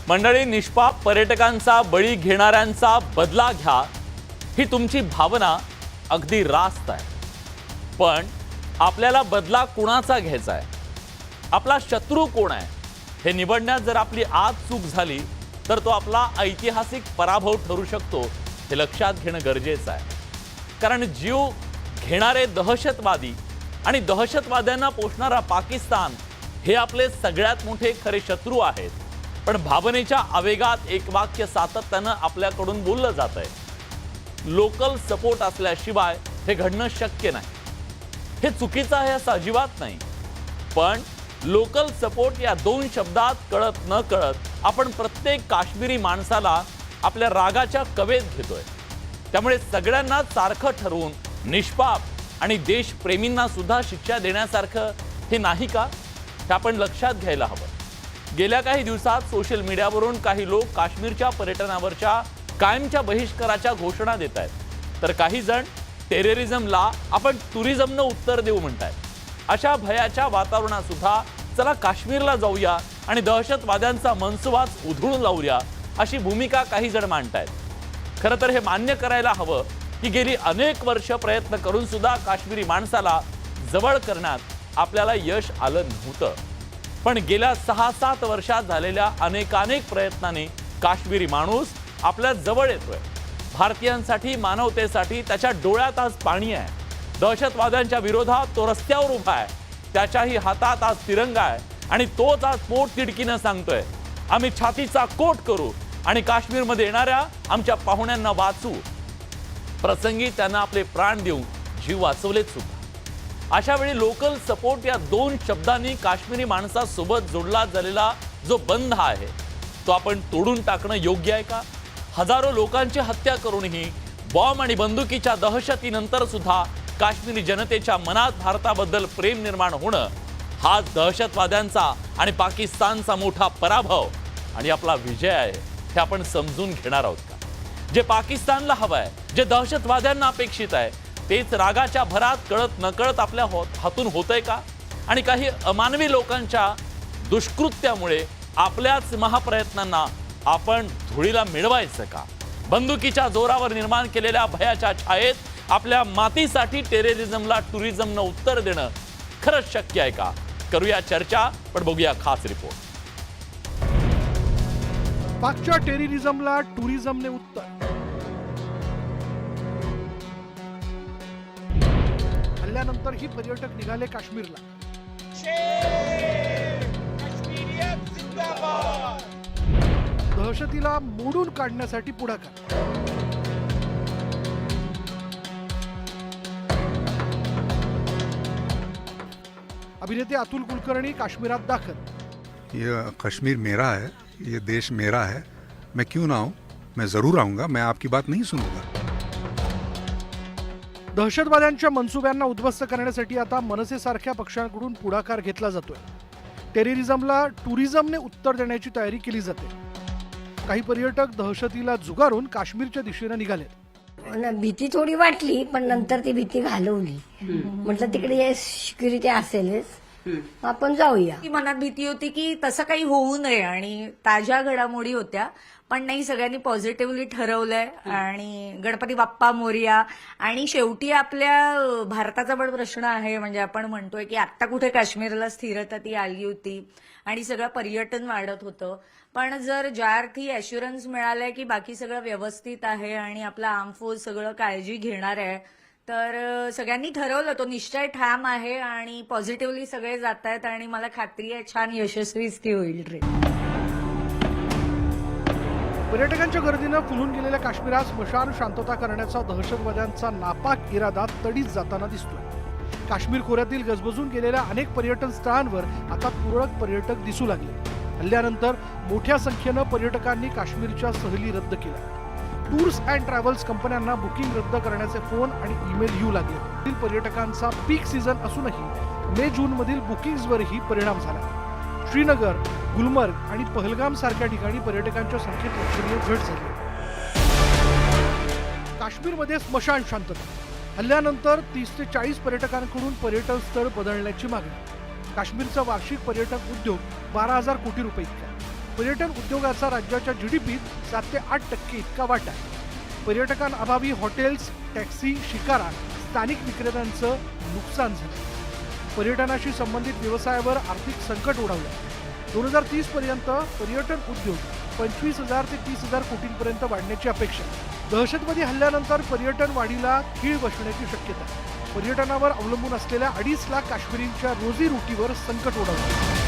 मंडळी, निष्पाप पर्यटकांचा बळी घेणाऱ्यांचा बदला घ्या ही तुमची भावना अगदी रास्त आहे, पण आपल्याला बदला कुणाचा घ्यायचा आहे, आपला शत्रू कोण आहे हे निवडण्यात जर आपली आज चूक झाली तर तो आपला ऐतिहासिक पराभव ठरू शकतो हे लक्षात घेणं गरजेचं आहे। कारण जीव घेणारे दहशतवादी आणि दहशतवाद्यांना पोषणारा पाकिस्तान हे आपले सगळ्यात मोठे खरे शत्रू आहेत। पण भावनेच्या आवेगात एक वाक्य सातत्यानं आपल्याकडून बोललं जात आहे, लोकल सपोर्ट असल्याशिवाय हे घडणं शक्य नाही। हे चुकीचं आहे असं अजिबात नाही, पण लोकल सपोर्ट या दोन शब्दात कळत न कळत आपण प्रत्येक काश्मीरी माणसाला आपल्या रागाच्या कवेत घेतोय। त्यामुळे सगळ्यांना सारखं ठरवून निष्पाप आणि देशप्रेमींना सुद्धा शिक्षा देण्यासारखं हे नाही का, हे आपण लक्षात घ्यायला हवं। गेल्या काही दिवसात सोशल मीडियावरून काही लोक काश्मीरच्या पर्यटनावरच्या कायमच्या बहिष्काराच्या घोषणा देत आहेत, तर काही जण टेररिझमला आपण टुरिझमनं उत्तर देऊ म्हणतात। अशा भयाच्या वातावरणात सुद्धा चला काश्मीरला जाऊया आणि दहशतवाद्यांचा मनसुवाच उधळून लावूया अशी भूमिका काही जण मांडतायत। खरं तर हे मान्य करायला हवं की गेली अनेक वर्ष प्रयत्न करून सुद्धा काश्मीरी माणसाला जवळ करण्यात आपल्याला यश आलं नव्हतं, पण गेल्या 6-7 वर्षात झालेल्या अनेकानेक प्रयत्नांनी काश्मीरी माणूस आपल्या जवळ येतोय। भारतीयांसाठी, मानवतेसाठी त्याच्या डोळ्यात आज पाणी आहे। दहशतवाद्यांच्या विरोधात तो रस्त्यावर उभा आहे, त्याच्याही हातात आज तिरंगा आहे आणि तोच आज पोट तिडकीनं सांगतोय, आम्ही छातीचा कोट करू आणि काश्मीरमध्ये येणाऱ्या आमच्या पाहुण्यांना वाचू। प्रसंगी त्यांना आपले प्राण देऊन जीव वाचवलेत सुद्धा। अशा वेळी लोकल सपोर्ट या दोन शब्दांनी काश्मीरी माणसासोबत जोडला झालेला जो बंध आहे तो आपण तोडून टाकणं योग्य आहे का? हजारो लोकांची हत्या करूनही बॉम्ब आणि बंदुकीच्या दहशतीनंतर सुद्धा काश्मीरी जनतेच्या मनात भारताबद्दल प्रेम निर्माण होणं हा दहशतवाद्यांचा आणि पाकिस्तानचा मोठा पराभव आणि आपला विजय आहे, हे आपण समजून घेणार आहोत का? जे पाकिस्तानला हवं आहे, जे दहशतवाद्यांना अपेक्षित आहे, तेच रागाच्या भरात कळत नकळत आपल्या हातून होतंय का? आणि काही अमानवी लोकांच्या दुष्कृत्यामुळे आपल्याच महाप्रयत्नांना आपण धुळीला मिळवायचं का? बंदुकीच्या जोरावर निर्माण केलेल्या भयाच्या छायेत आपल्या मातीसाठी टेररिझमला टुरिझमनं उत्तर देणं खरंच शक्य आहे का? करूया चर्चा, पण बघूया खास रिपोर्ट। पाकच्या टेररिझमला टुरिझमने उत्तर। हल्ल्यानंतरही पर्यटक निघाले काश्मीरला। दहशतीला मोडून काढण्यासाठी पुढाकार। अभिनेते अतुल कुलकर्णी काश्मीरात दाखल। ये कश्मीर मेरा है, ये देश मेरा है, मैं क्यों ना आऊं? मैं जरूर आऊंगा, मैं आपकी बात नहीं सुनूंगा। दहशतवाद्यांच्या मनसुब्यांना उद्ध्वस्त करण्यासाठी आता मनसेसारख्या पक्षांकडून पुढाकार घेतला जातोय। टेररिझमला टुरिझमने उत्तर देण्याची तयारी केली जाते। काही पर्यटक दहशतीला जुगारून काश्मीरच्या दिशेने निघालेत। भीती थोडी वाटली, पण नंतर ती भीती घालवली। म्हटलं तिकडे सिक्युरिटी असेलच, आपण जाऊया। मनात भीती होती की तसं काही होऊ नये आणि ताज्या घडामोडी होत्या, पण नाही, सगळ्यांनी पॉझिटिव्हली ठरवलंय आणि गणपती बाप्पा मोरया। आणि शेवटी आपल्या भारताचा पण प्रश्न आहे, म्हणजे आपण म्हणतोय की आता कुठे काश्मीरला स्थिरता ती आली होती आणि सगळं पर्यटन वाढत होतं, पण जर ज्या अर्थी अश्युरन्स मिळालंय की बाकी सगळं व्यवस्थित आहे आणि आपला आर्म फोर्स सगळं काळजी घेणार आहे, तर सगळ्यांनी ठरवलं, तो निश्चय ठाम आहे आणि पॉझिटिव्हली सगळे जात आहेत आणि मला खात्री आहे छान यशस्वीच ती होईल ट्रेन। पर्यटकांच्या गर्दीनं फुलून गेलेल्या काश्मीरात स्मशान शांतता करण्याचा दहशतवाद्यांचा नापाक इरादा तडीत जाताना दिसतोय। काश्मीर खोऱ्यातील गजबजून गेलेल्या अनेक पर्यटन स्थळांवर आता तुरळक पर्यटक दिसू लागले। हल्ल्यानंतर मोठ्या संख्येनं पर्यटकांनी काश्मीरच्या सहली रद्द केल्या। टूर्स अँड ट्रॅव्हल्स कंपन्यांना बुकिंग रद्द करण्याचे फोन आणि ईमेल येऊ लागले। पर्यटकांचा पीक सीझन असूनही मे जून मधील बुकिंग्सवरही परिणाम झाला। श्रीनगर, गुलमर्ग आणि पहलगाम सारख्या ठिकाणी पर्यटकांच्या संख्येत लक्षणीय घट झाली। काश्मीरमध्ये स्मशान शांतता। हल्ल्यानंतर 30 ते 40 पर्यटकांकडून पर्यटन स्थळ बदलण्याची मागणी। काश्मीरचा वार्षिक पर्यटक उद्योग 12,000 कोटी रुपये इतका। पर्यटन उद्योगाचा राज्याच्या जीडीपीत 7 ते 8% इतका वाटा आहे. पर्यटकांअभावी हॉटेल्स, टॅक्सी, शिकारा, स्थानिक विक्रेत्यांचं नुकसान झालं. पर्यटनाशी संबंधित व्यवसायावर आर्थिक संकट ओढवलं. 2030 पर्यंत पर्यटन उद्योग 25,000 ते 30,000 कोटींपर्यंत वाढण्याची अपेक्षा. दहशतवादी हल्ल्यानंतर पर्यटन वाढीला खीळ बसण्याची शक्यता. पर्यटनावर अवलंबून असलेल्या 2.5 लाख काश्मीरींच्या रोजीरोटीवर संकट ओढवलं.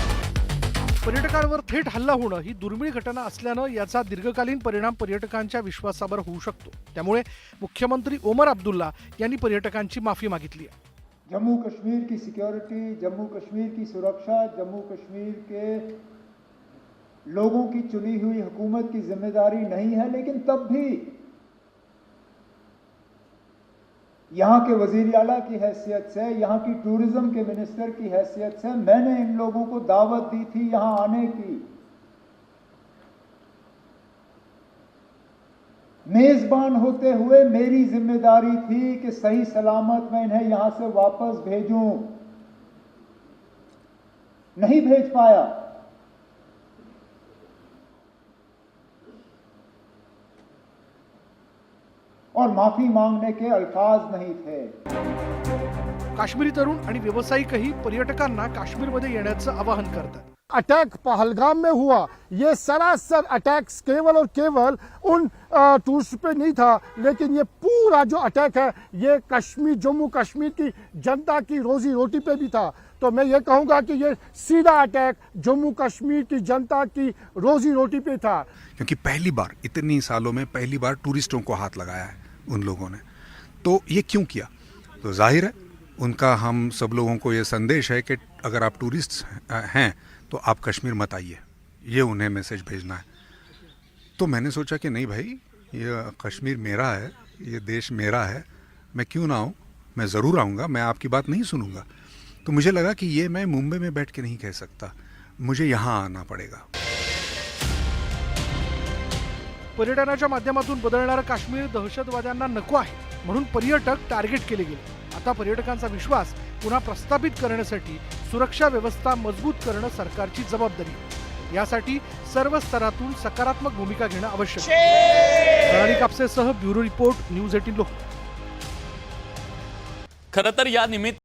पर्यटकांवर थेट हल्ला होणं ही दुर्मिळ घटना असल्यानं याचा दीर्घकालीन परिणाम पर्यटकांच्या विश्वासावर होऊ शकतो. त्यामुळे मुख्यमंत्री ओमर अब्दुल्ला यांनी पर्यटकांची माफी मागितली आहे. जम्मू कश्मीर की सिक्योरिटी, जम्मू कश्मीर की सुरक्षा, जम्मू कश्मीर के लोगों की चुनी हुई हुकूमत की जिम्मेदारी नहीं है, लेकिन तब भी यहाँ के वजीर आला की हैसियत से, यहाँ की टूरिज्म के मिनिस्टर की हैसियत से मैंने इन लोगों को दावत दी थी यहाँ आने की. मेजबान होते हुए मेरी जिम्मेदारी थी कि सही सलामत मैं इन्हें यहां से वापस भेजूं. नहीं भेज पाया. और माफी मांगने के अल्फाज नहीं थे. काश्मीरी तरुण आणि व्यावसायिकही पर्यटकांना काश्मीरमध्ये येण्याचं आवाहन करतात. अटैक पहलगाम में हुआ, ये सरासर अटैक्स केवल और केवल उन टूरिस्ट पे नहीं था, लेकिन ये पूरा जो अटैक है ये कश्मीर, जम्मू कश्मीर की जनता की रोजी रोटी पे भी था. तो मैं ये कहूँगा कि ये सीधा अटैक जम्मू कश्मीर की जनता की रोजी रोटी पे था. क्योंकि पहली बार, इतनी सालों में पहली बार टूरिस्टों को हाथ लगाया है उन लोगों ने. तो ये क्यों किया? तो जाहिर है उनका हम सब लोगों को ये संदेश है कि अगर आप टूरिस्ट हैं तो आप कश्मीर मत आइए, ये उन्हें मैसेज भेजना है. तो मैंने सोचा कि नहीं भाई, ये कश्मीर मेरा है, ये देश मेरा है, मैं क्यों ना आऊँ, मैं ज़रूर आऊँगा, मैं आपकी बात नहीं सुनूंगा. तो मुझे लगा कि ये मैं मुंबई में बैठ के नहीं कह सकता, मुझे यहाँ आना पड़ेगा. पर्यटनाच्या माध्यमातून बदलणारं काश्मीर दहशतवाद्यांना नको आहे, म्हणून पर्यटक टार्गेट केले गेले. आता पर्यटकांचा विश्वास पुन्हा प्रस्थापित करण्यासाठी सुरक्षा व्यवस्था मजबूत करणं सरकारची जबाबदारी आहे. यासाठी सर्व स्तरातून सकारात्मक भूमिका घेणं आवश्यक आहे. प्रणाली कापसेसह ब्युरो रिपोर्ट, न्यूज 18 लोक. खरं तर या निमित्त